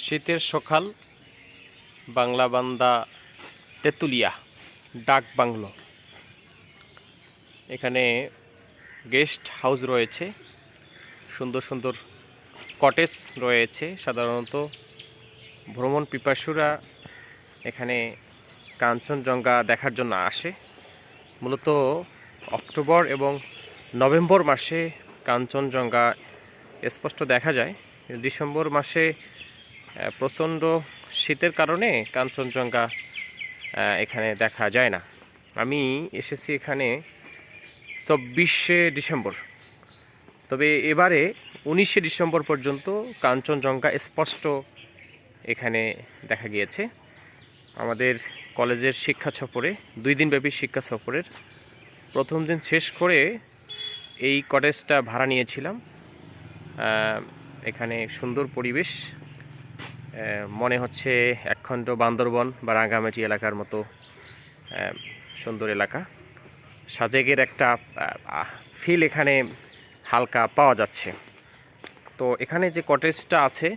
শীতের সকাল, বাংলা বান্দা তেঁতুলিয়া ডাক বাংলো। এখানে গেস্ট হাউস রয়েছে, সুন্দর সুন্দর কটেজ রয়েছে। সাধারণত ভ্রমণ পিপাসুরা এখানে কাঞ্চনজঙ্ঘা দেখার জন্য আসে। মূলত অক্টোবর এবং নভেম্বর মাসে কাঞ্চনজঙ্ঘা স্পষ্ট দেখা যায়। ডিসেম্বর মাসে প্রচণ্ড শীতের কারণে কাঞ্চনজঙ্ঘা এখানে দেখা যায় না। আমি এসেছি এখানে 24শে ডিসেম্বর, তবে এবারে 19শে ডিসেম্বর পর্যন্ত কাঞ্চনজঙ্ঘা স্পষ্ট এখানে দেখা গিয়েছে। আমাদের কলেজের শিক্ষা সফরে 2 দিনব্যাপী শিক্ষা সফরের প্রথম দিন শেষ করে এই কটেজটা ভাড়া নিয়েছিলাম। এখানে সুন্দর পরিবেশ, মনে হচ্ছে একখণ্ড বান্দরবন বা রাঙ্গামাটি এলাকার মতো সুন্দর এলাকা। সাজেকের একটা ফিল এখানে হালকা পাওয়া যাচ্ছে। তো এখানে যে কটেজটা আছে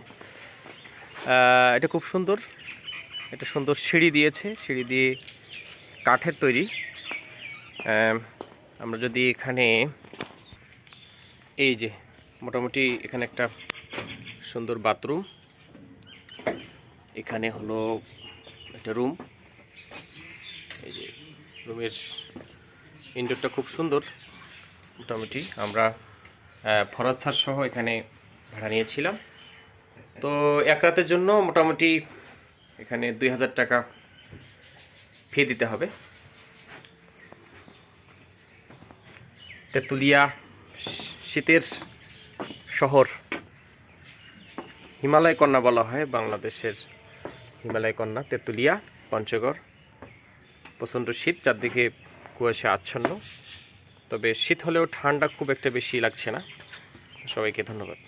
এটা খুব সুন্দর, এটা সুন্দর সিঁড়ি দিয়েছে, সিঁড়ি দিয়ে কাঠের তৈরি। আমরা যদি এখানে এই যে মোটামুটি এখানে একটা সুন্দর বাথরুম, এখানে হলো একটা রুম। এই যে রুমের ইনডোরটা খুব সুন্দর। মোটামুটি আমরা ফরাদ স্যার সহ এখানে ভাড়া নিয়েছিলাম। তো এক রাতের জন্য মোটামুটি এখানে 2000 টাকা ফি দিতে হবে। তেঁতুলিয়া শীতের শহর, হিমালয় কন্যা বলা হয় বাংলাদেশের হিমালয় কন্যা তেঁতুলিয়া, পঞ্চগড়। প্রচণ্ড শীত, চারদিকে কুয়াশা আচ্ছন্ন, তবে শীত হলেও ঠান্ডা খুব একটা বেশি লাগছে না। সবাইকে ধন্যবাদ।